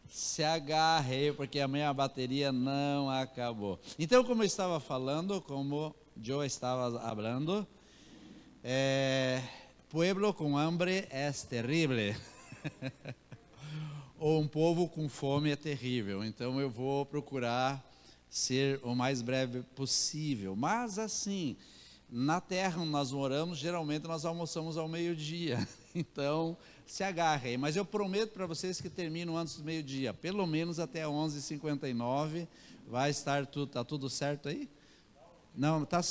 Se agarre, porque a minha bateria não acabou. Então, como eu estava falando, como Joe estava falando, pueblo com hambre é terrível. Ou um povo com fome é terrível. Então, eu vou procurar ser o mais breve possível. Mas, assim, na terra onde nós moramos, geralmente nós almoçamos ao meio-dia. Então, se agarrem. Mas eu prometo para vocês que terminam antes do meio-dia. Pelo menos até 11h59 vai estar tudo. Está tudo certo aí? Não, está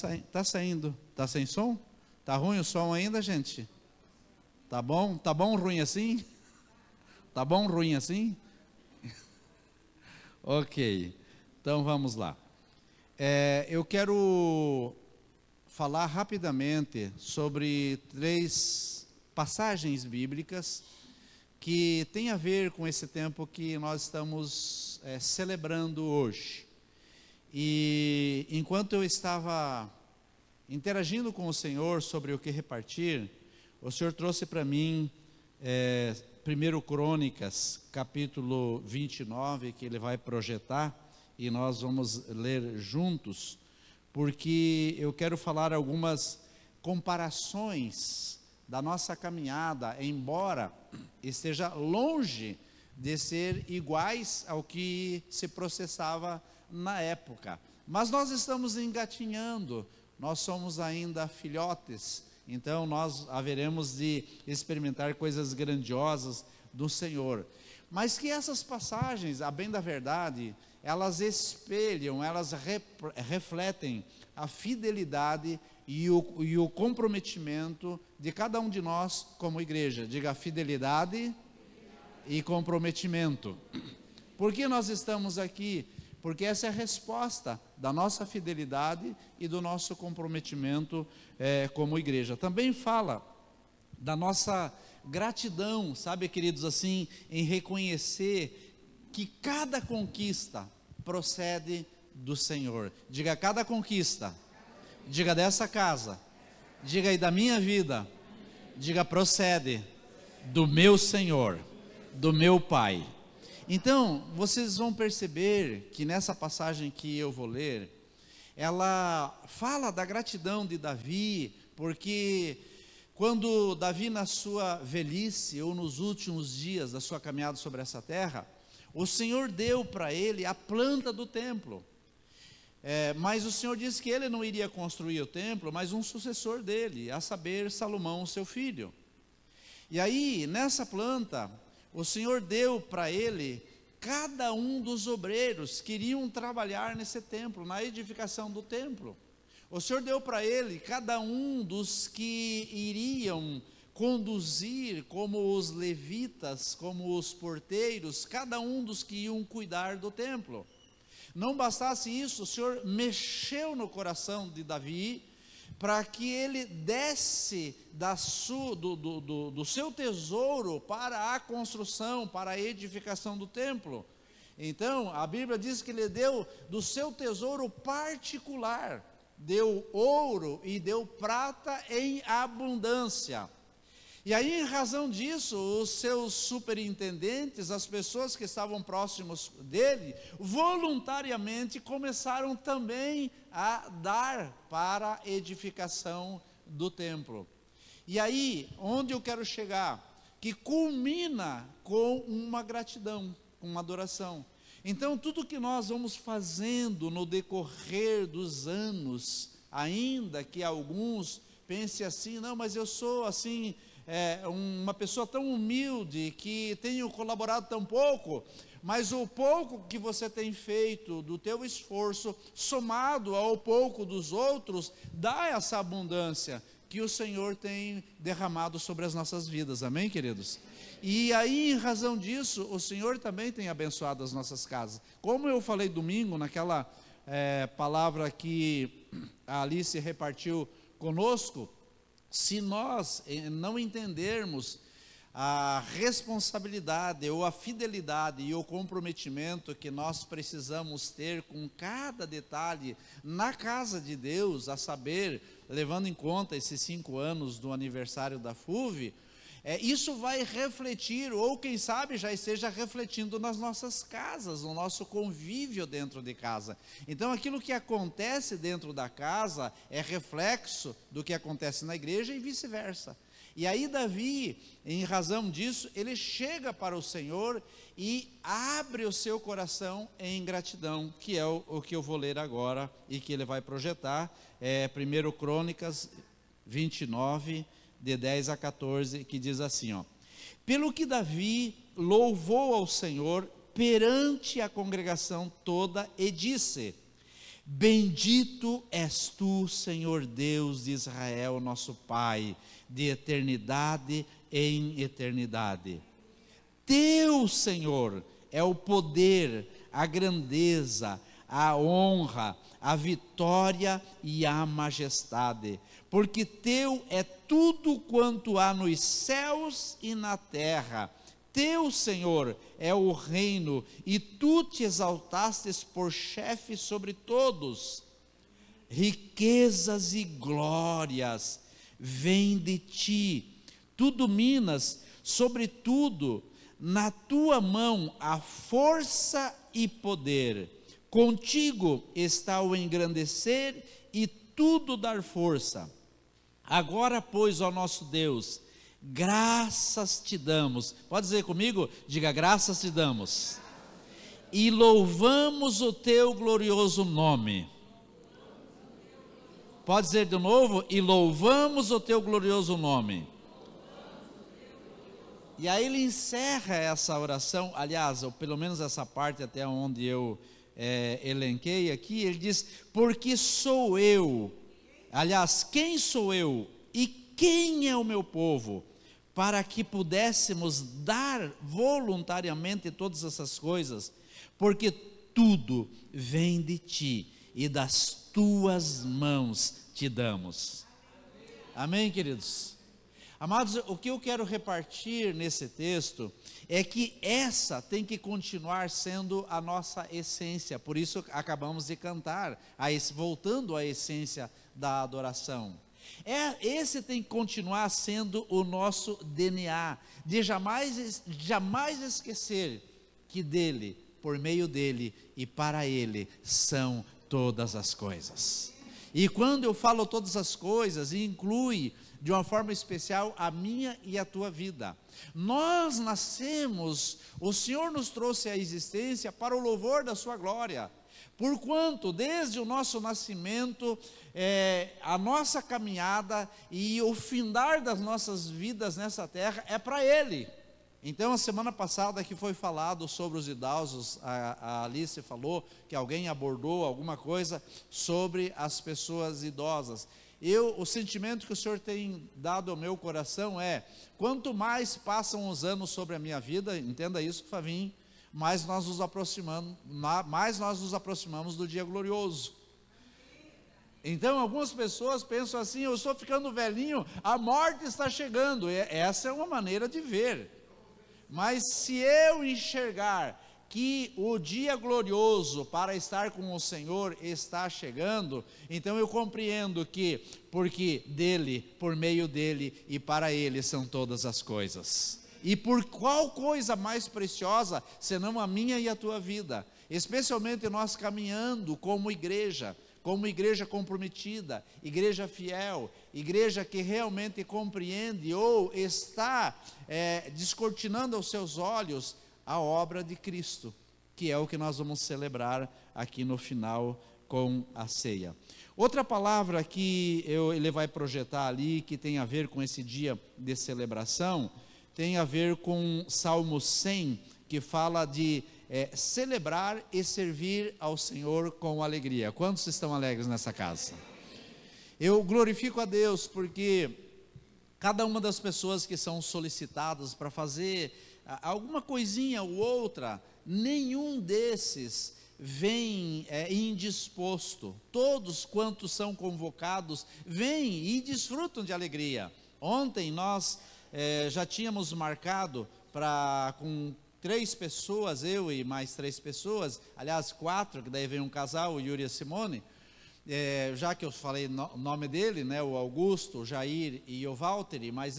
saindo. Está sem som? Está ruim o som ainda, gente? Tá bom? Tá bom ruim assim? Tá bom ruim assim? Ok. Então, vamos lá. Eu quero falar rapidamente sobre 3 passagens bíblicas que tem a ver com esse tempo que nós estamos celebrando hoje. E enquanto eu estava interagindo com o Senhor sobre o que repartir, o Senhor trouxe para mim 1 Crônicas, capítulo 29, que Ele vai projetar, e nós vamos ler juntos, porque eu quero falar algumas comparações da nossa caminhada, embora esteja longe de ser iguais ao que se processava na época. Mas nós estamos engatinhando, nós somos ainda filhotes, então nós haveremos de experimentar coisas grandiosas do Senhor. Mas que essas passagens, a bem da verdade, elas espelham, elas refletem a fidelidade e o comprometimento de cada um de nós como igreja. Diga fidelidade e comprometimento. Por que nós estamos aqui? Porque essa é a resposta da nossa fidelidade e do nosso comprometimento como igreja. Também fala da nossa gratidão, sabe, queridos, assim, em reconhecer que cada conquista procede do Senhor. Diga cada conquista. Diga dessa casa, diga aí da minha vida, diga procede do meu Senhor, do meu Pai. Então, vocês vão perceber que nessa passagem que eu vou ler, ela fala da gratidão de Davi, porque quando Davi na sua velhice, ou nos últimos dias da sua caminhada sobre essa terra, o Senhor deu para ele a planta do templo. Mas o Senhor disse que ele não iria construir o templo, mas um sucessor dele, a saber, Salomão, seu filho. E aí, nessa planta, o Senhor deu para ele cada um dos obreiros que iriam trabalhar nesse templo, na edificação do templo. O Senhor deu para ele cada um dos que iriam conduzir, como os levitas, como os porteiros, cada um dos que iam cuidar do templo. Não bastasse isso, o Senhor mexeu no coração de Davi, para que ele desse do seu tesouro para a construção, para a edificação do templo. Então, a Bíblia diz que ele deu do seu tesouro particular, deu ouro e deu prata em abundância. E aí, em razão disso, os seus superintendentes, as pessoas que estavam próximos dele, voluntariamente começaram também a dar para a edificação do templo. E aí, onde eu quero chegar? Que culmina com uma gratidão, com uma adoração. Então, tudo que nós vamos fazendo no decorrer dos anos, ainda que alguns pensem assim, não, mas eu sou assim... uma pessoa tão humilde, que tenho colaborado tão pouco, mas o pouco que você tem feito do teu esforço, somado ao pouco dos outros, dá essa abundância que o Senhor tem derramado sobre as nossas vidas, amém, queridos? E aí, em razão disso, o Senhor também tem abençoado as nossas casas. Como eu falei domingo, naquela palavra que a Alice repartiu conosco, se nós não entendermos a responsabilidade ou a fidelidade e o comprometimento que nós precisamos ter com cada detalhe na casa de Deus, a saber, levando em conta esses 5 anos do aniversário da FUVE, isso vai refletir, ou quem sabe já esteja refletindo nas nossas casas, no nosso convívio dentro de casa. Então aquilo que acontece dentro da casa é reflexo do que acontece na igreja e vice-versa. E aí Davi, em razão disso, ele chega para o Senhor e abre o seu coração em gratidão, que é o que eu vou ler agora e que ele vai projetar, 1 Crônicas 29, de 10 a 14, que diz assim, pelo que Davi louvou ao Senhor perante a congregação toda e disse, bendito és tu, Senhor Deus de Israel, nosso Pai, de eternidade em eternidade. Teu, Senhor, é o poder, a grandeza, a honra, a vitória e a majestade, porque teu é tudo quanto há nos céus e na terra. Teu, Senhor, é o reino, e tu te exaltastes por chefe sobre todos. Riquezas e glórias vêm de ti, tu dominas sobre tudo, na tua mão há força e poder. Contigo está o engrandecer e tudo dar força. Agora, pois, ó nosso Deus, graças te damos. Pode dizer comigo? Diga, graças te damos. E louvamos o teu glorioso nome. Pode dizer de novo? E louvamos o teu glorioso nome. E aí ele encerra essa oração, aliás, ou pelo menos essa parte até onde eu elenquei aqui, ele diz, porque sou eu, aliás, quem sou eu e quem é o meu povo, para que pudéssemos dar voluntariamente todas essas coisas, porque tudo vem de ti e das tuas mãos te damos. Amém, queridos? Amados, o que eu quero repartir nesse texto é que essa tem que continuar sendo a nossa essência, por isso acabamos de cantar, voltando à essência da adoração. Esse tem que continuar sendo o nosso DNA, de jamais esquecer que dele, por meio dele e para ele são todas as coisas. E quando eu falo todas as coisas, inclui de uma forma especial a minha e a tua vida. Nós nascemos, o Senhor nos trouxe à existência para o louvor da sua glória, porquanto desde o nosso nascimento, a nossa caminhada e o findar das nossas vidas nessa terra é para Ele. Então a semana passada que foi falado sobre os idosos, a Alice falou que alguém abordou alguma coisa sobre as pessoas idosas. O sentimento que o Senhor tem dado ao meu coração é, quanto mais passam os anos sobre a minha vida, entenda isso, Favinho, mais nós nos aproximamos do dia glorioso. Então algumas pessoas pensam assim, eu estou ficando velhinho, a morte está chegando. Essa é uma maneira de ver. Mas se eu enxergar que o dia glorioso para estar com o Senhor está chegando, então eu compreendo que, porque dele, por meio dele e para ele são todas as coisas. E por qual coisa mais preciosa, senão a minha e a tua vida, especialmente nós caminhando como igreja comprometida, igreja fiel, igreja que realmente compreende ou está descortinando aos seus olhos a obra de Cristo, que é o que nós vamos celebrar aqui no final com a ceia. Outra palavra que ele vai projetar ali, que tem a ver com esse dia de celebração, tem a ver com Salmo 100, que fala de celebrar e servir ao Senhor com alegria. Quantos estão alegres nessa casa? Eu glorifico a Deus porque cada uma das pessoas que são solicitadas para fazer alguma coisinha ou outra, nenhum desses vem indisposto. Todos quantos são convocados vêm e desfrutam de alegria. Ontem nós já tínhamos marcado com 3 pessoas, eu e mais 3 pessoas, aliás 4, que daí vem um casal, o Yuri e a Simone, já que eu falei o nome dele, né, o Augusto, o Jair e o Valtteri, mas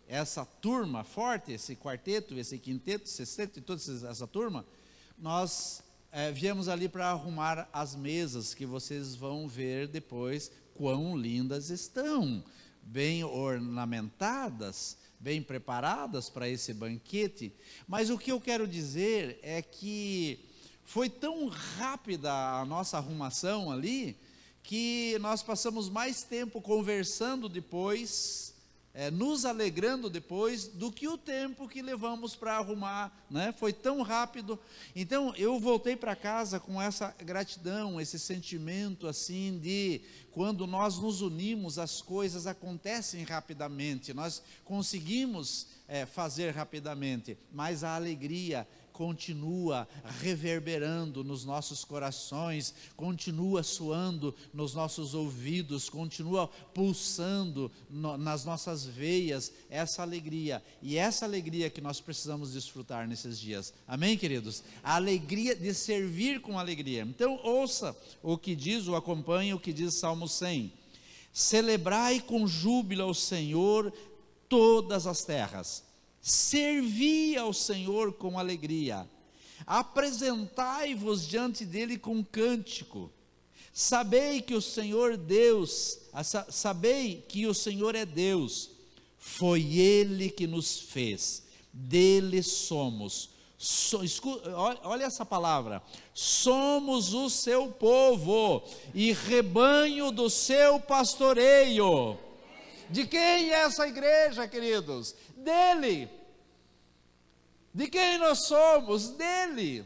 essa turma forte, esse quarteto, esse quinteto, sexteto e toda essa turma, nós viemos ali para arrumar as mesas, que vocês vão ver depois quão lindas estão, bem ornamentadas, bem preparadas para esse banquete. Mas o que eu quero dizer é que foi tão rápida a nossa arrumação ali, que nós passamos mais tempo conversando depois, nos alegrando depois, do que o tempo que levamos para arrumar, né? Foi tão rápido. Então eu voltei para casa com essa gratidão, esse sentimento assim de quando nós nos unimos, as coisas acontecem rapidamente, nós conseguimos fazer rapidamente, mas a alegria continua reverberando nos nossos corações, continua soando nos nossos ouvidos, continua pulsando nas nossas veias, essa alegria, e essa alegria que nós precisamos desfrutar nesses dias, amém, queridos? A alegria de servir com alegria. Então ouça o que diz, ou acompanhe o que diz Salmo 100, celebrai com júbilo ao Senhor todas as terras, servi ao Senhor com alegria, apresentai-vos diante dele com cântico, sabei que o Senhor é Deus, foi Ele que nos fez, dele somos, olha essa palavra, somos o seu povo, e rebanho do seu pastoreio. De quem é essa igreja, queridos? Dele. De quem nós somos? Dele.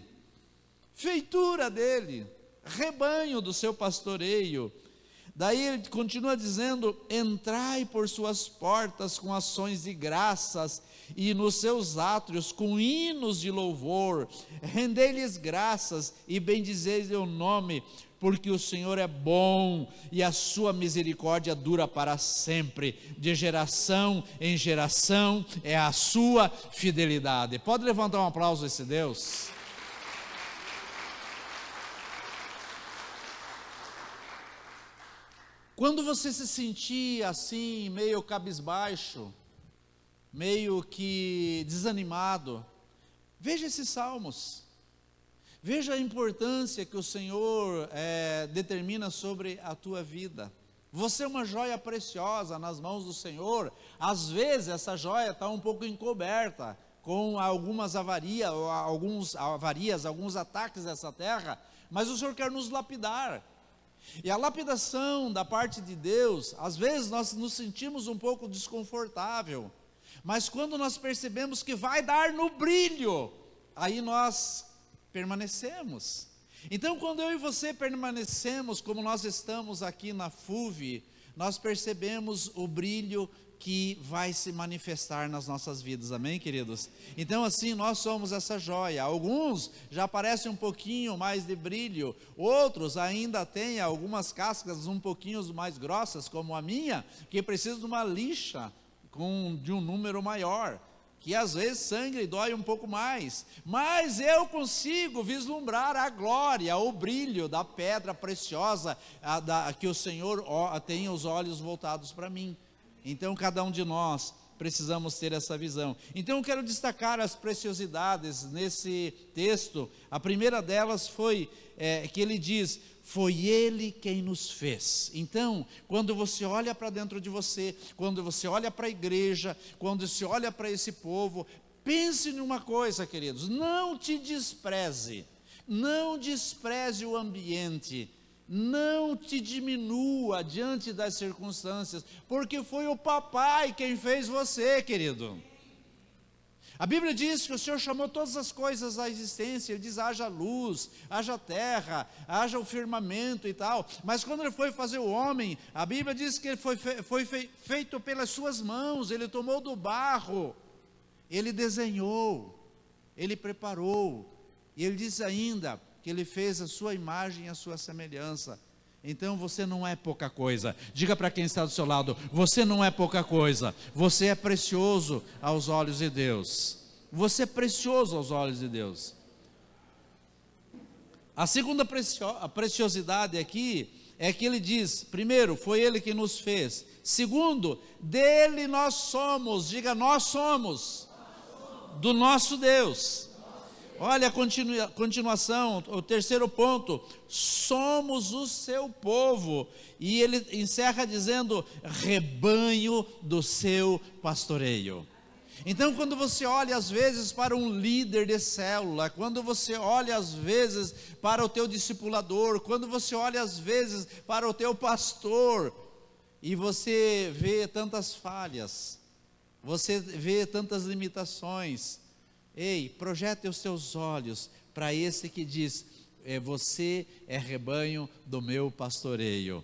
Feitura dele, rebanho do seu pastoreio. Daí ele continua dizendo, entrai por suas portas com ações de graças, e nos seus átrios com hinos de louvor, rendei-lhes graças, e bendizei o nome, porque o Senhor é bom, e a sua misericórdia dura para sempre, de geração em geração, é a sua fidelidade. Pode levantar um aplauso a esse Deus? Quando você se sentir assim, meio cabisbaixo, meio que desanimado, veja esses salmos, veja a importância que o Senhor determina sobre a tua vida. Você é uma joia preciosa nas mãos do Senhor. Às vezes essa joia está um pouco encoberta com algumas avarias, alguns ataques dessa terra, mas o Senhor quer nos lapidar. E a lapidação da parte de Deus, às vezes nós nos sentimos um pouco desconfortável, mas quando nós percebemos que vai dar no brilho, aí nós permanecemos. Então quando eu e você permanecemos, como nós estamos aqui na FUV, nós percebemos o brilho que vai se manifestar nas nossas vidas, amém, queridos? Então assim, nós somos essa joia. Alguns já aparecem um pouquinho mais de brilho, outros ainda têm algumas cascas um pouquinho mais grossas, como a minha, que precisa de uma lixa de um número maior, que às vezes sangra e dói um pouco mais, mas eu consigo vislumbrar a glória, o brilho da pedra preciosa, que o Senhor tem os olhos voltados para mim. Então cada um de nós precisamos ter essa visão. Então eu quero destacar as preciosidades nesse texto. A primeira delas foi que ele diz, foi Ele quem nos fez. Então, quando você olha para dentro de você, quando você olha para a igreja, quando você olha para esse povo, pense numa coisa, queridos, não te despreze, não despreze o ambiente, não te diminua diante das circunstâncias, porque foi o papai quem fez você, querido. A Bíblia diz que o Senhor chamou todas as coisas à existência. Ele diz, haja luz, haja terra, haja o firmamento e tal. Mas quando ele foi fazer o homem, a Bíblia diz que ele foi feito pelas suas mãos. Ele tomou do barro, ele desenhou, ele preparou, e ele diz ainda que ele fez a sua imagem e a sua semelhança. Então você não é pouca coisa. Diga para quem está do seu lado, você não é pouca coisa, você é precioso aos olhos de Deus. Você é precioso aos olhos de Deus. A segunda preciosidade aqui é que ele diz, primeiro, foi ele que nos fez. Segundo, dele nós somos, diga, nós somos, do nosso Deus. Olha a continuação, o terceiro ponto, somos o seu povo. E ele encerra dizendo, rebanho do seu pastoreio. Então, quando você olha às vezes para um líder de célula, quando você olha às vezes para o teu discipulador, quando você olha às vezes para o teu pastor, e você vê tantas falhas, você vê tantas limitações, ei, projete os seus olhos para esse que diz, você é rebanho do meu pastoreio.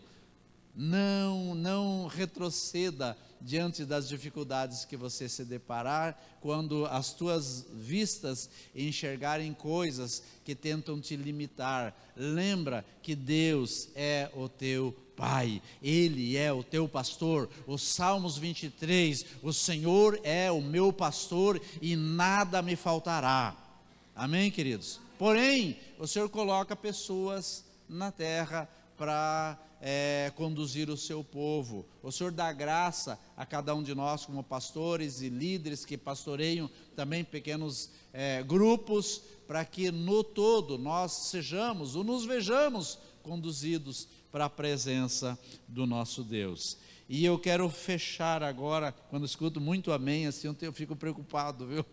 Não retroceda diante das dificuldades que você se deparar, quando as tuas vistas enxergarem coisas que tentam te limitar. Lembra que Deus é o teu Pai, Ele é o teu pastor. Os Salmos 23, o Senhor é o meu pastor e nada me faltará. Amém, queridos? Porém, o Senhor coloca pessoas na terra para conduzir o seu povo. O Senhor dá graça a cada um de nós como pastores e líderes que pastoreiam também pequenos grupos, para que no todo nós sejamos ou nos vejamos conduzidos para a presença do nosso Deus. E eu quero fechar agora, quando escuto muito amém, assim eu fico preocupado, viu?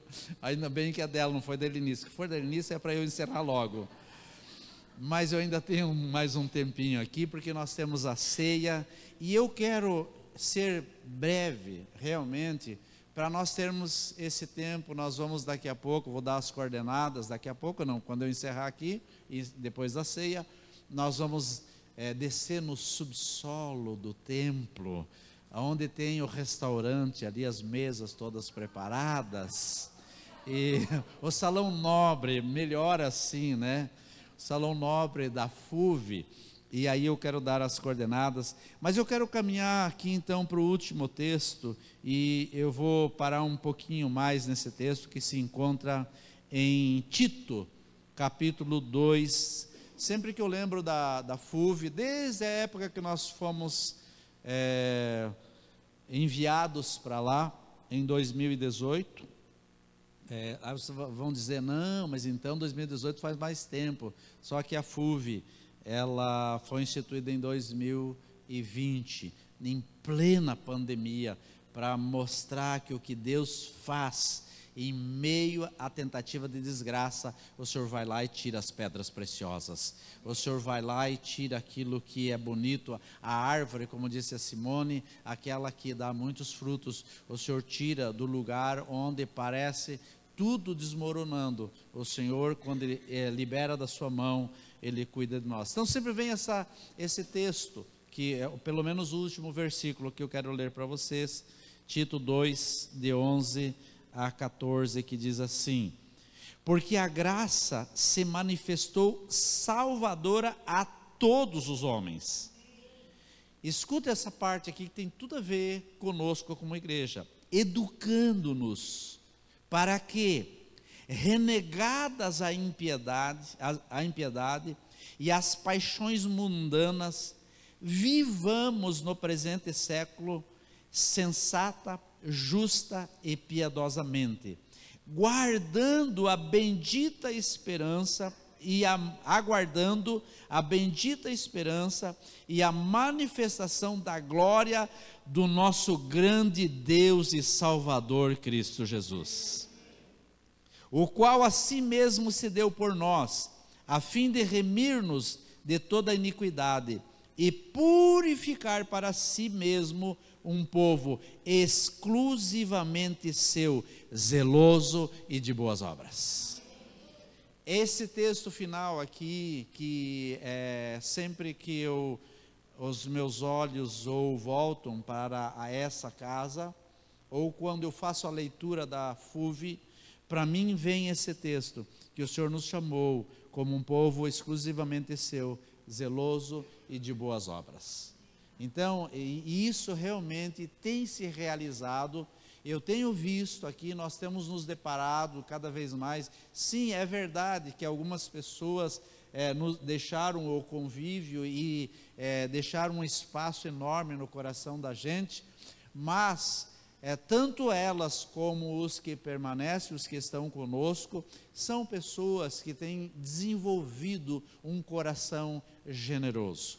Ainda bem que a dela não foi da Elinice, se for da Elinice é para eu encerrar logo. Mas eu ainda tenho mais um tempinho aqui, porque nós temos a ceia, e eu quero ser breve, realmente, para nós termos esse tempo. Nós vamos daqui a pouco, vou dar as coordenadas, daqui a pouco não, quando eu encerrar aqui, e depois da ceia, nós vamos descer no subsolo do templo, onde tem o restaurante, ali as mesas todas preparadas, e o salão nobre, melhor assim, né? Salão nobre da FUV, e aí eu quero dar as coordenadas, mas eu quero caminhar aqui então para o último texto, e eu vou parar um pouquinho mais nesse texto, que se encontra em Tito, capítulo 2, sempre que eu lembro da FUV, desde a época que nós fomos enviados para lá, em 2018, aí vocês vão dizer, não, mas então 2018 faz mais tempo. Só que a FUV, ela foi instituída em 2020, em plena pandemia, para mostrar que o que Deus faz em meio à tentativa de desgraça, o Senhor vai lá e tira as pedras preciosas, o Senhor vai lá e tira aquilo que é bonito, a árvore, como disse a Simone, aquela que dá muitos frutos, o Senhor tira do lugar onde parece tudo desmoronando. O Senhor, quando Ele libera da sua mão, Ele cuida de nós. Então sempre vem esse texto, que é pelo menos o último versículo que eu quero ler para vocês, Tito 2, de 11 a 14, que diz assim: porque a graça se manifestou salvadora a todos os homens. Escuta essa parte aqui que tem tudo a ver conosco como igreja, educando-nos para que, renegadas a impiedade e as paixões mundanas, vivamos no presente século sensata, justa e piedosamente, guardando a bendita esperança e aguardando a bendita esperança e a manifestação da glória do nosso grande Deus e Salvador Cristo Jesus, o qual a si mesmo se deu por nós, a fim de remir-nos de toda iniquidade e purificar para si mesmo um povo exclusivamente seu, zeloso e de boas obras. Esse texto final aqui, que sempre que os meus olhos ou voltam para essa casa, ou quando eu faço a leitura da FUV, para mim vem esse texto, que o Senhor nos chamou como um povo exclusivamente seu, zeloso e de boas obras. Então, e isso realmente tem se realizado. Eu tenho visto aqui, nós temos nos deparado cada vez mais. Sim, é verdade que algumas pessoas deixaram o convívio e deixaram um espaço enorme no coração da gente, mas tanto elas como os que permanecem, os que estão conosco, são pessoas que têm desenvolvido um coração generoso.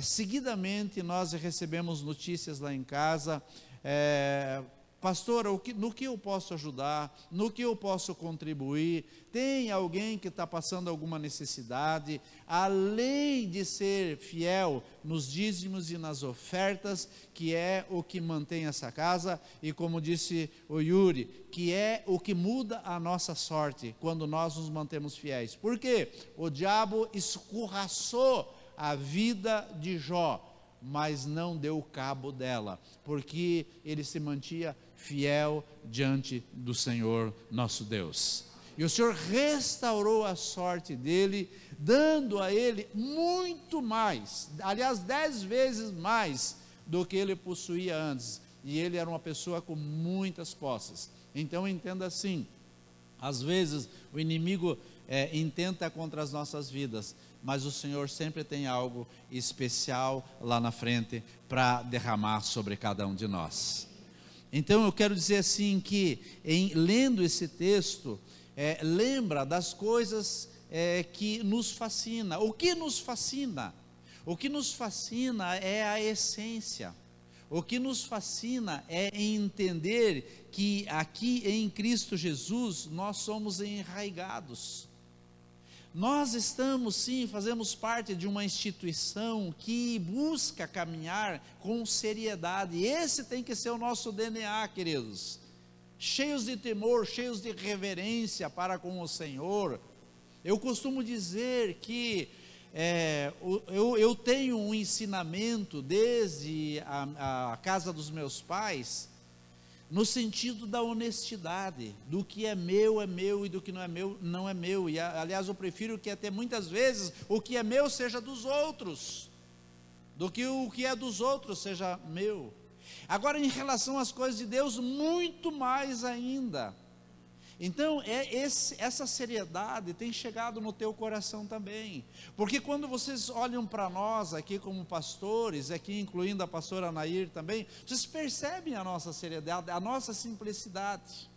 Seguidamente nós recebemos notícias lá em casa, pastor, no que eu posso ajudar, no que eu posso contribuir, tem alguém que está passando alguma necessidade, além de ser fiel nos dízimos e nas ofertas, que é o que mantém essa casa, e como disse o Yuri, que é o que muda a nossa sorte, quando nós nos mantemos fiéis. Por quê? O diabo escorraçou a vida de Jó, mas não deu cabo dela, porque ele se mantinha fiel diante do Senhor nosso Deus. E o Senhor restaurou a sorte dele, dando a ele muito mais, aliás 10 vezes mais do que ele possuía antes, e ele era uma pessoa com muitas posses. Então entenda assim, às vezes o inimigo intenta contra as nossas vidas, mas o Senhor sempre tem algo especial lá na frente para derramar sobre cada um de nós. Então eu quero dizer assim que, lendo esse texto, lembra das coisas que nos fascina. O que nos fascina? O que nos fascina é a essência. O que nos fascina é entender que aqui em Cristo Jesus nós somos enraigados. Nós estamos sim, fazemos parte de uma instituição que busca caminhar com seriedade, e esse tem que ser o nosso DNA, queridos, cheios de temor, cheios de reverência para com o Senhor. Eu costumo dizer que eu tenho um ensinamento desde a casa dos meus pais, no sentido da honestidade, do que é meu e do que não é meu, não é meu. E aliás eu prefiro que até muitas vezes o que é meu seja dos outros, do que o que é dos outros seja meu. Agora, em relação às coisas de Deus, muito mais ainda. Então essa seriedade tem chegado no teu coração também, porque quando vocês olham para nós aqui como pastores, aqui incluindo a pastora Nair também, vocês percebem a nossa seriedade, a nossa simplicidade.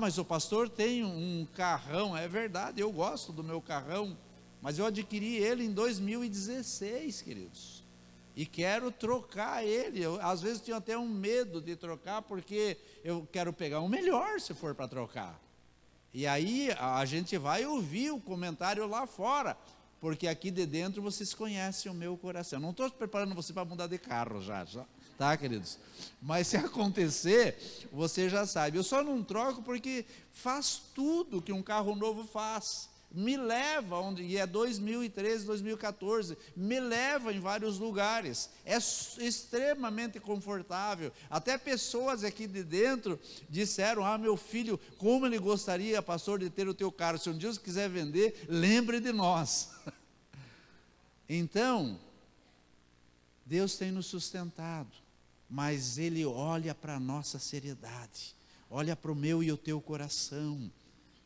Mas o pastor tem um carrão. É verdade, eu gosto do meu carrão, mas eu adquiri ele em 2016, queridos, e quero trocar ele. Eu, às vezes tenho até um medo de trocar, porque eu quero pegar um melhor se for para trocar. E aí a gente vai ouvir o comentário lá fora, porque aqui de dentro vocês conhecem o meu coração. Não estou preparando você para mudar de carro já, tá, queridos? Mas se acontecer, você já sabe. Eu só não troco porque faz tudo que um carro novo faz. Me leva onde, e é 2013, 2014, me leva em vários lugares, é extremamente confortável. Até pessoas aqui de dentro disseram: meu filho, como ele gostaria, pastor, de ter o teu carro, se um dia você quiser vender, lembre de nós. Então, Deus tem nos sustentado, mas Ele olha para a nossa seriedade, olha para o meu e o teu coração,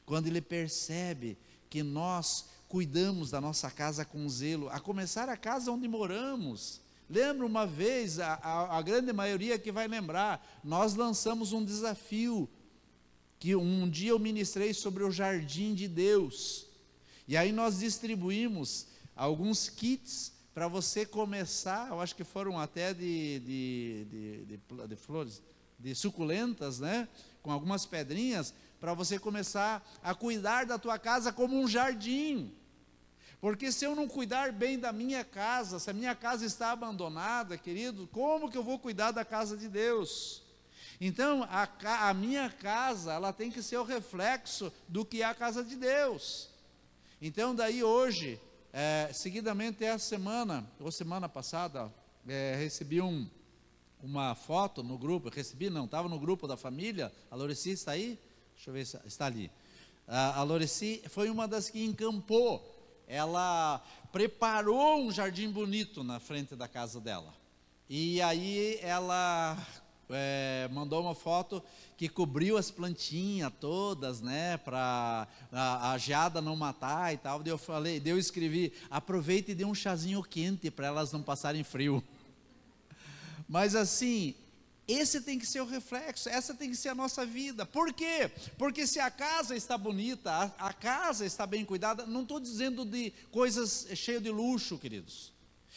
quando Ele percebe que nós cuidamos da nossa casa com zelo, a começar a casa onde moramos. Lembra uma vez, a grande maioria que vai lembrar, nós lançamos um desafio, que um dia eu ministrei sobre o jardim de Deus, e aí nós distribuímos alguns kits para você começar, eu acho que foram até de flores, de suculentas, né, com algumas pedrinhas, para você começar a cuidar da tua casa como um jardim. Porque se eu não cuidar bem da minha casa, se a minha casa está abandonada, querido, como que eu vou cuidar da casa de Deus? Então a minha casa, ela tem que ser o reflexo do que é a casa de Deus. Então daí hoje, seguidamente essa semana, ou semana passada, recebi uma foto no grupo, estava no grupo da família. A Loreci está aí? Deixa eu ver se está ali. A Loreci foi uma das que encampou. Ela preparou um jardim bonito na frente da casa dela. E aí ela mandou uma foto que cobriu as plantinhas todas, né, para a geada não matar e tal. Daí eu escrevi: aproveite e dê um chazinho quente para elas não passarem frio. Mas assim, esse tem que ser o reflexo, essa tem que ser a nossa vida. Por quê? Porque se a casa está bonita, a casa está bem cuidada, não estou dizendo de coisas cheias de luxo, queridos.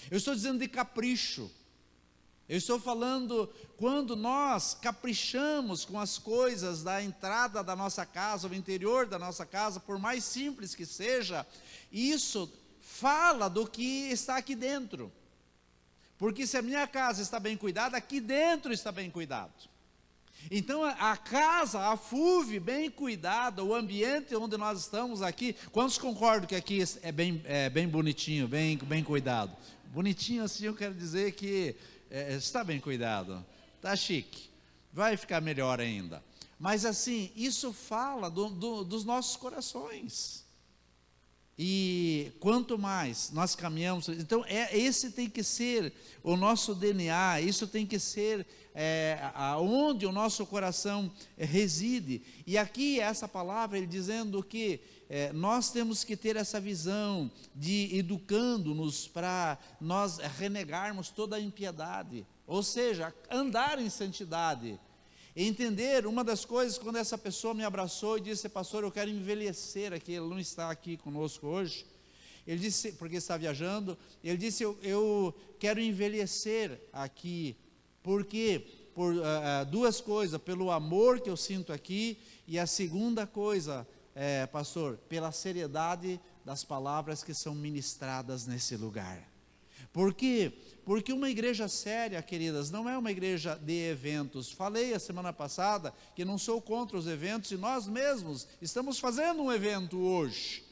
Eu estou dizendo de capricho. Eu estou falando quando nós caprichamos com as coisas da entrada da nossa casa, o interior da nossa casa, por mais simples que seja, isso fala do que está aqui dentro. Porque se a minha casa está bem cuidada, aqui dentro está bem cuidado. Então a casa, a FUV bem cuidada, o ambiente onde nós estamos aqui, quantos concordam que aqui é bem bonitinho, bem cuidado? Bonitinho assim eu quero dizer que está bem cuidado, está chique, vai ficar melhor ainda. Mas assim, isso fala dos nossos corações. E quanto mais nós caminhamos, então esse tem que ser o nosso DNA, isso tem que ser onde o nosso coração reside. E aqui essa palavra, ele dizendo que nós temos que ter essa visão de educando-nos para nós renegarmos toda a impiedade, ou seja, andar em santidade. Entender, uma das coisas, quando essa pessoa me abraçou e disse: pastor, eu quero envelhecer aqui, ele não está aqui conosco hoje, ele disse, porque está viajando, ele disse: eu quero envelhecer aqui, porque por duas coisas, pelo amor que eu sinto aqui, e a segunda coisa, pastor, pela seriedade das palavras que são ministradas nesse lugar. Por quê? Porque uma igreja séria, queridas, não é uma igreja de eventos. Falei a semana passada que não sou contra os eventos, e nós mesmos estamos fazendo um evento hoje.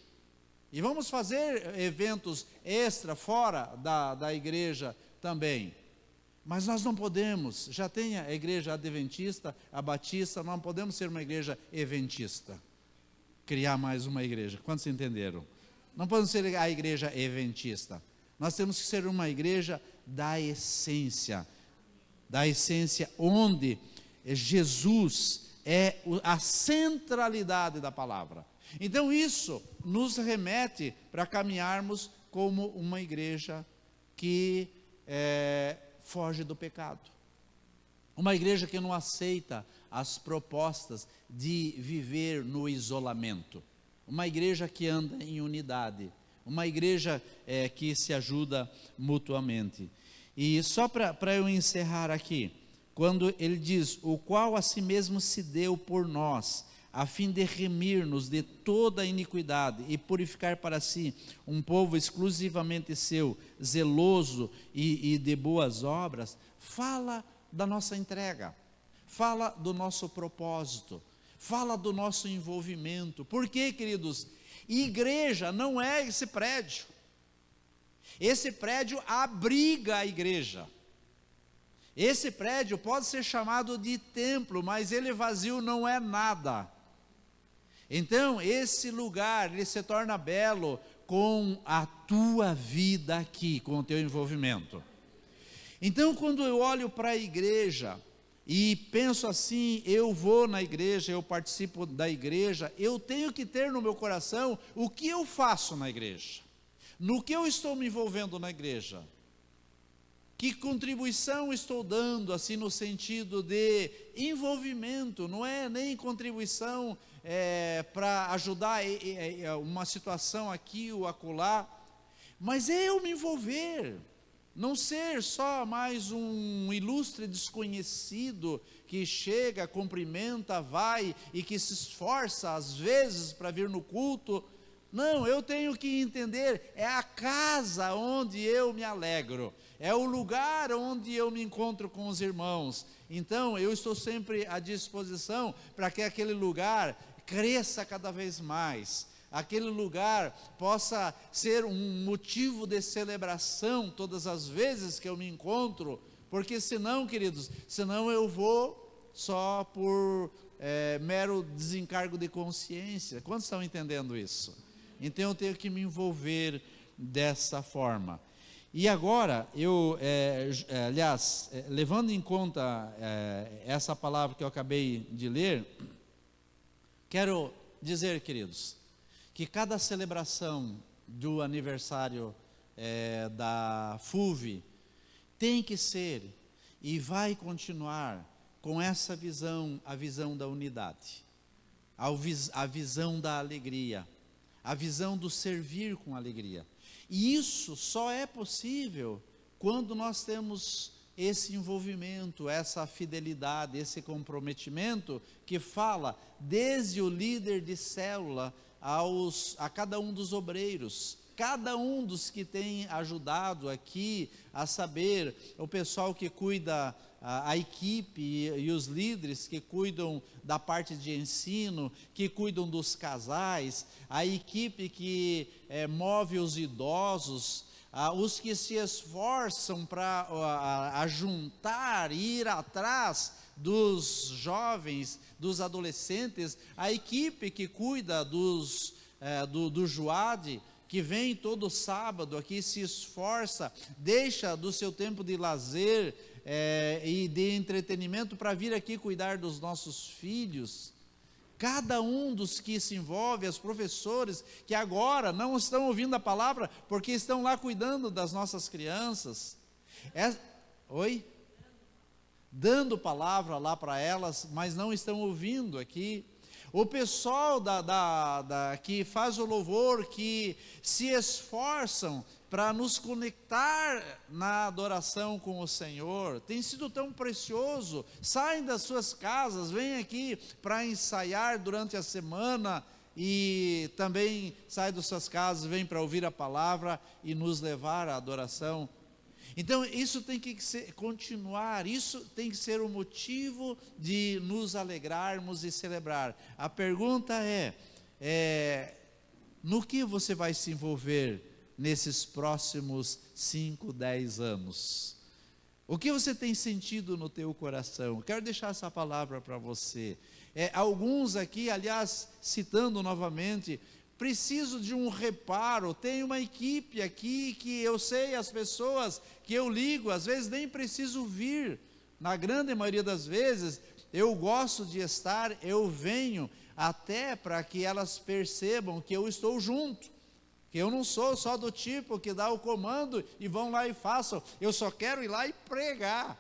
E vamos fazer eventos extra, fora da igreja também. Mas nós não podemos, já tem a igreja adventista, a batista, não podemos ser uma igreja eventista. Criar mais uma igreja, quantos entenderam? Não podemos ser a igreja eventista. Nós temos que ser uma igreja da essência onde Jesus é a centralidade da palavra. Então isso nos remete para caminharmos como uma igreja que foge do pecado. Uma igreja que não aceita as propostas de viver no isolamento. Uma igreja que anda em unidade. Uma igreja que se ajuda mutuamente. E só para eu encerrar aqui, quando ele diz: o qual a si mesmo se deu por nós, a fim de remir-nos de toda a iniquidade e purificar para si um povo exclusivamente seu, zeloso e de boas obras, fala da nossa entrega, fala do nosso propósito, fala do nosso envolvimento. Por quê, queridos? Igreja não é esse prédio. Esse prédio abriga a igreja. Esse prédio pode ser chamado de templo, mas ele vazio não é nada. Então, esse lugar, ele se torna belo com a tua vida aqui, com o teu envolvimento. Então, quando eu olho para a igreja e penso assim, eu vou na igreja, eu participo da igreja, eu tenho que ter no meu coração o que eu faço na igreja, no que eu estou me envolvendo na igreja, que contribuição estou dando, assim no sentido de envolvimento, não é nem contribuição para ajudar uma situação aqui ou acolá, mas é eu me envolver. Não ser só mais um ilustre desconhecido que chega, cumprimenta, vai e que se esforça às vezes para vir no culto. Não, eu tenho que entender, é a casa onde eu me alegro, é o lugar onde eu me encontro com os irmãos. Então eu estou sempre à disposição para que aquele lugar cresça cada vez mais. Aquele lugar possa ser um motivo de celebração todas as vezes que eu me encontro, porque senão, queridos, senão eu vou só por mero desencargo de consciência. Quantos estão entendendo isso? Então eu tenho que me envolver dessa forma. E agora, levando em conta essa palavra que eu acabei de ler, quero dizer, queridos, que cada celebração do aniversário da FUVE tem que ser e vai continuar com essa visão, a visão da unidade, a visão da alegria, a visão do servir com alegria. E isso só é possível quando nós temos esse envolvimento, essa fidelidade, esse comprometimento que fala desde o líder de célula a cada um dos obreiros, cada um dos que tem ajudado aqui a saber, o pessoal que cuida, a equipe e os líderes que cuidam da parte de ensino, que cuidam dos casais, a equipe que move os idosos, os que se esforçam para ajuntar, ir atrás dos jovens, dos adolescentes, a equipe que cuida do JUAD, que vem todo sábado aqui, se esforça, deixa do seu tempo de lazer e de entretenimento para vir aqui cuidar dos nossos filhos. Cada um dos que se envolve, os professores que agora não estão ouvindo a palavra porque estão lá cuidando das nossas crianças. Dando palavra lá para elas, mas não estão ouvindo aqui. O pessoal que faz o louvor, que se esforçam para nos conectar na adoração com o Senhor, tem sido tão precioso. Saem das suas casas, vêm aqui para ensaiar durante a semana e também saem das suas casas, vêm para ouvir a palavra e nos levar à adoração. Então isso tem que continuar, isso tem que ser o motivo de nos alegrarmos e celebrar. A pergunta no que você vai se envolver nesses próximos 5, 10 anos? O que você tem sentido no teu coração? Quero deixar essa palavra para você. Alguns aqui, aliás, citando novamente, preciso de um reparo. Tem uma equipe aqui que eu sei, as pessoas que eu ligo, às vezes nem preciso vir. Na grande maioria das vezes, eu gosto de estar, eu venho até para que elas percebam que eu estou junto, que eu não sou só do tipo que dá o comando e vão lá e façam. Eu só quero ir lá e pregar.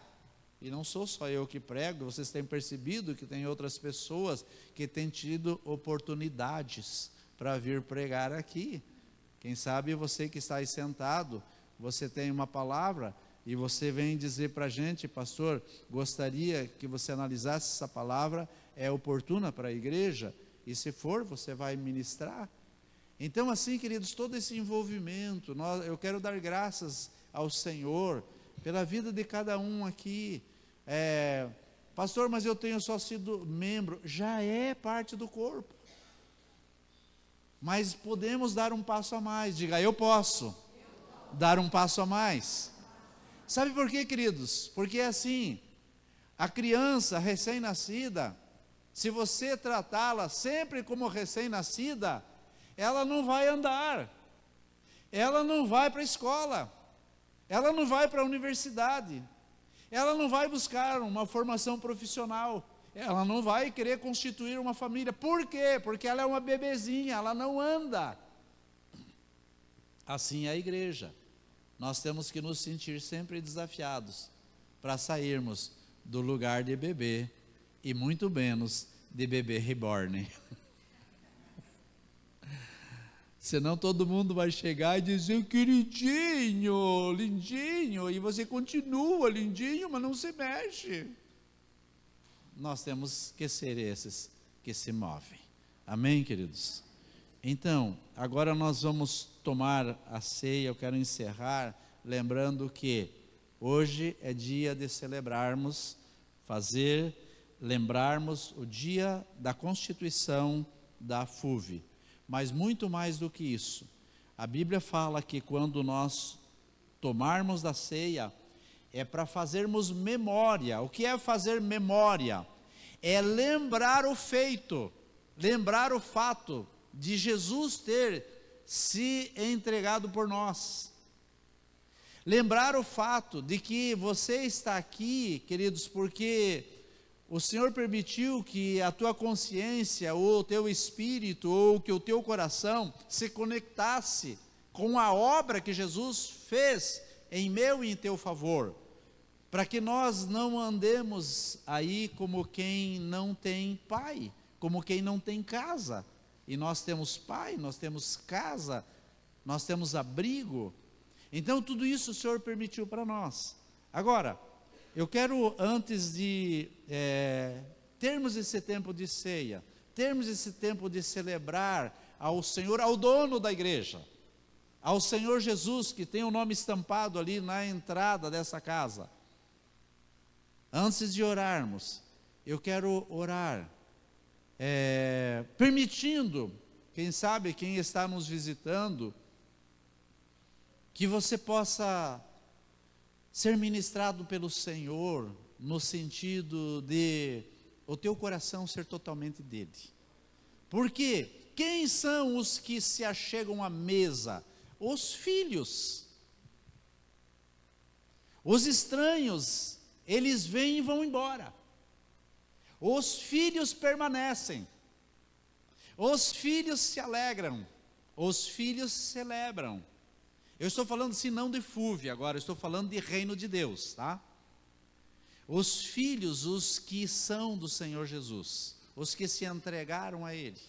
E não sou só eu que prego, vocês têm percebido que tem outras pessoas que têm tido oportunidades para vir pregar aqui. Quem sabe você que está aí sentado, você tem uma palavra e você vem dizer para a gente: pastor, gostaria que você analisasse essa palavra, é oportuna para a igreja? E se for, você vai ministrar. Então assim, queridos, todo esse envolvimento, eu quero dar graças ao Senhor pela vida de cada um aqui. Pastor, mas eu tenho só sido membro. Já é parte do corpo, mas podemos dar um passo a mais. Diga: eu posso dar um passo a mais. Sabe por quê, queridos? Porque assim, a criança recém-nascida, se você tratá-la sempre como recém-nascida, ela não vai andar, ela não vai para a escola, ela não vai para a universidade, ela não vai buscar uma formação profissional, ela não vai querer constituir uma família. Por quê? Porque ela é uma bebezinha, ela não anda. Assim é a igreja. Nós temos que nos sentir sempre desafiados para sairmos do lugar de bebê e muito menos de bebê reborn. Senão todo mundo vai chegar e dizer: queridinho, lindinho, e você continua lindinho, mas não se mexe. Nós temos que ser esses que se movem. Amém, queridos? Então, agora nós vamos tomar a ceia. Eu quero encerrar lembrando que hoje é dia de celebrarmos, lembrarmos o dia da constituição da FUVE. Mas muito mais do que isso, a Bíblia fala que quando nós tomarmos da ceia, é para fazermos memória. O que é fazer memória? É lembrar o feito, lembrar o fato de Jesus ter se entregado por nós. lembrar o fato de que você está aqui, queridos, porque o Senhor permitiu que a tua consciência, ou o teu espírito, ou que o teu coração se conectasse com a obra que Jesus fez em meu e em teu favor, para que nós não andemos aí como quem não tem pai, como quem não tem casa. E nós temos pai, nós temos casa, nós temos abrigo. Então tudo isso o Senhor permitiu para nós. Agora, eu quero, antes de termos esse tempo de ceia, termos esse tempo de celebrar ao Senhor, ao dono da igreja, ao Senhor Jesus, que tem o nome estampado ali na entrada dessa casa. Antes de orarmos, eu quero orar, permitindo, quem sabe, quem está nos visitando, que você possa ser ministrado pelo Senhor, no sentido de o teu coração ser totalmente dele. Porque quem são os que se achegam à mesa? Os filhos. Os estranhos, eles vêm e vão embora. Os filhos permanecem. Os filhos se alegram. Os filhos celebram. Eu estou falando assim não de fúvia agora, eu estou falando de reino de Deus, tá? Os filhos, os que são do Senhor Jesus, os que se entregaram a Ele,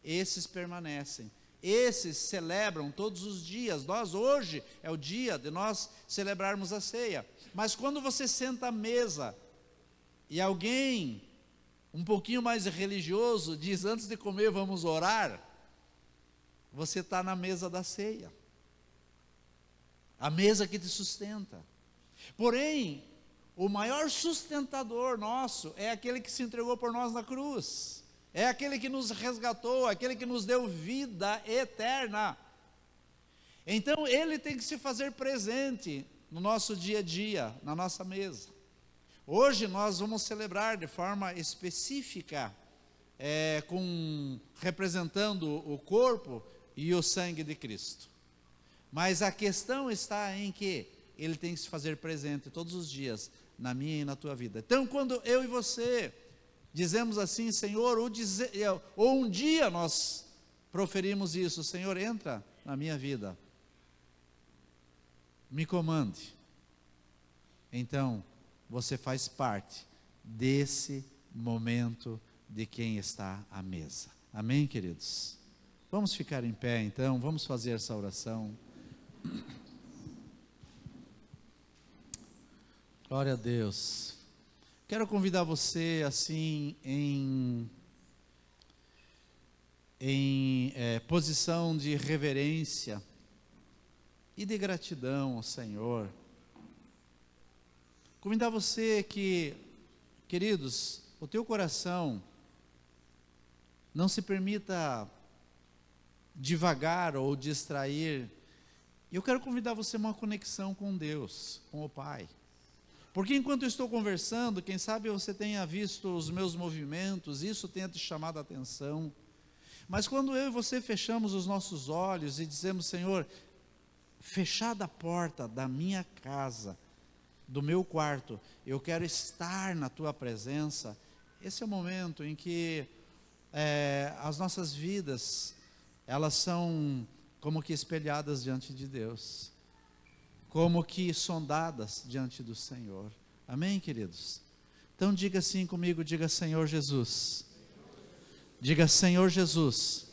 esses permanecem, esses celebram todos os dias. Nós hoje é o dia de nós celebrarmos a ceia, mas quando você senta à mesa, e alguém um pouquinho mais religioso diz, antes de comer vamos orar, você está na mesa da ceia, a mesa que te sustenta. Porém, o maior sustentador nosso é aquele que se entregou por nós na cruz, é aquele que nos resgatou, aquele que nos deu vida eterna. Então ele tem que se fazer presente no nosso dia a dia, na nossa mesa. Hoje nós vamos celebrar de forma específica, representando o corpo e o sangue de Cristo. Mas a questão está em que ele tem que se fazer presente todos os dias, na minha e na tua vida. Então quando eu e você dizemos assim, Senhor, ou um dia nós proferimos isso, Senhor, entra na minha vida, me comande. Então você faz parte desse momento de quem está à mesa. Amém, queridos? Vamos ficar em pé então, vamos fazer essa oração. Glória a Deus. Quero convidar você assim em posição de reverência e de gratidão ao Senhor. Convidar você que, queridos, o teu coração não se permita divagar ou distrair. Eu quero convidar você a uma conexão com Deus, com o Pai. Porque enquanto eu estou conversando, quem sabe você tenha visto os meus movimentos, isso tenha te chamado a atenção. Mas quando eu e você fechamos os nossos olhos e dizemos, Senhor, fechada a porta da minha casa, do meu quarto, eu quero estar na tua presença. Esse é o momento em que as nossas vidas, elas são como que espelhadas diante de Deus, como que sondadas diante do Senhor. Amém, queridos? Então diga assim comigo, diga Senhor Jesus. Diga Senhor Jesus,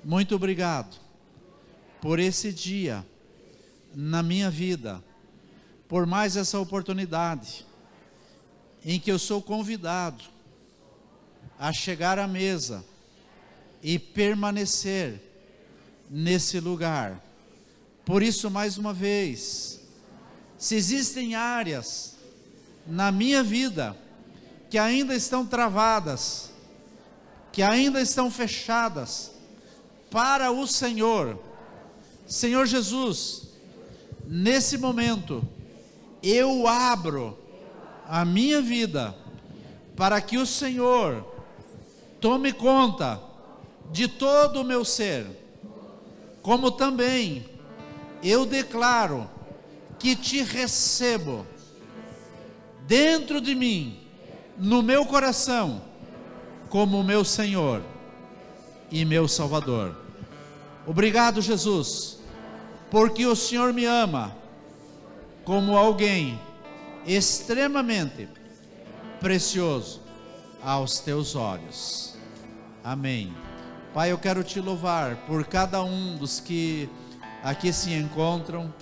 muito obrigado por esse dia na minha vida, por mais essa oportunidade em que eu sou convidado a chegar à mesa e permanecer nesse lugar. Por isso, mais uma vez, se existem áreas na minha vida que ainda estão travadas, que ainda estão fechadas para o Senhor, Senhor Jesus, nesse momento, eu abro a minha vida para que o Senhor tome conta de todo o meu ser, como também eu declaro que te recebo dentro de mim, no meu coração, como meu Senhor e meu Salvador. Obrigado, Jesus, porque o Senhor me ama como alguém extremamente precioso aos teus olhos. Amém. Pai, eu quero te louvar por cada um dos que aqui se encontram,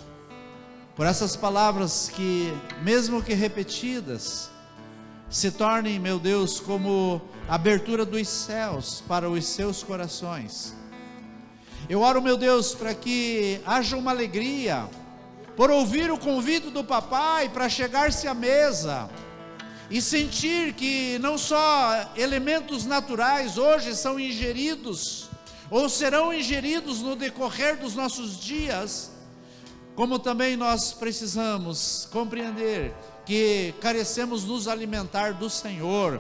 por essas palavras que, mesmo que repetidas, se tornem, meu Deus, como abertura dos céus para os seus corações. Eu oro, meu Deus, para que haja uma alegria por ouvir o convite do papai para chegar-se à mesa e sentir que não só elementos naturais hoje são ingeridos ou serão ingeridos no decorrer dos nossos dias, como também nós precisamos compreender que carecemos nos alimentar do Senhor,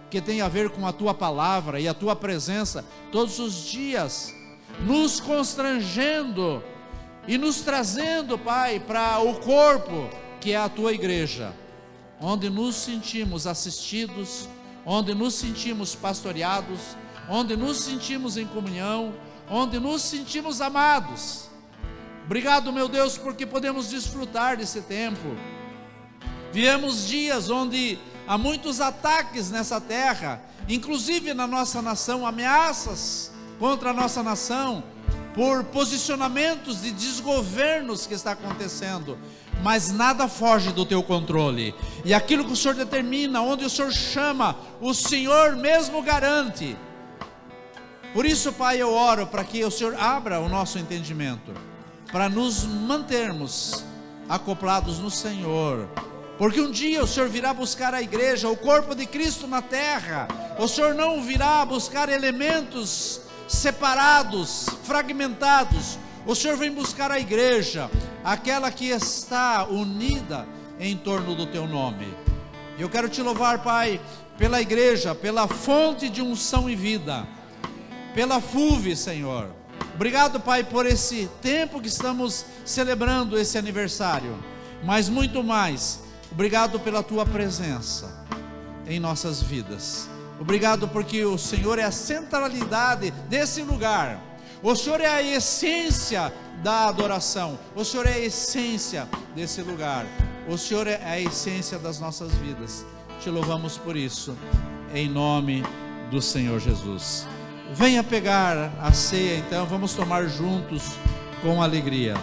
que tem a ver com a tua palavra e a tua presença todos os dias, nos constrangendo e nos trazendo, Pai, para o corpo que é a tua igreja, onde nos sentimos assistidos, onde nos sentimos pastoreados, onde nos sentimos em comunhão, onde nos sentimos amados. Obrigado, meu Deus, porque podemos desfrutar desse tempo. Vivemos dias onde há muitos ataques nessa terra, inclusive na nossa nação, ameaças contra a nossa nação, por posicionamentos de desgovernos que está acontecendo, mas nada foge do teu controle, e aquilo que o Senhor determina, onde o Senhor chama, o Senhor mesmo garante. Por isso, Pai, eu oro para que o Senhor abra o nosso entendimento, para nos mantermos acoplados no Senhor, porque um dia o Senhor virá buscar a igreja, o corpo de Cristo na terra. O Senhor não virá buscar elementos separados, fragmentados. O Senhor vem buscar a igreja, aquela que está unida em torno do teu nome. Eu quero te louvar, Pai, pela igreja, pela fonte de unção e vida, pela FUVE, Senhor. Obrigado, Pai, por esse tempo que estamos celebrando esse aniversário, mas muito mais, obrigado pela tua presença em nossas vidas. Obrigado porque o Senhor é a centralidade desse lugar. O Senhor é a essência da adoração. O Senhor é a essência desse lugar. O Senhor é a essência das nossas vidas. Te louvamos por isso, em nome do Senhor Jesus. Venha pegar a ceia, então, vamos tomar juntos com alegria.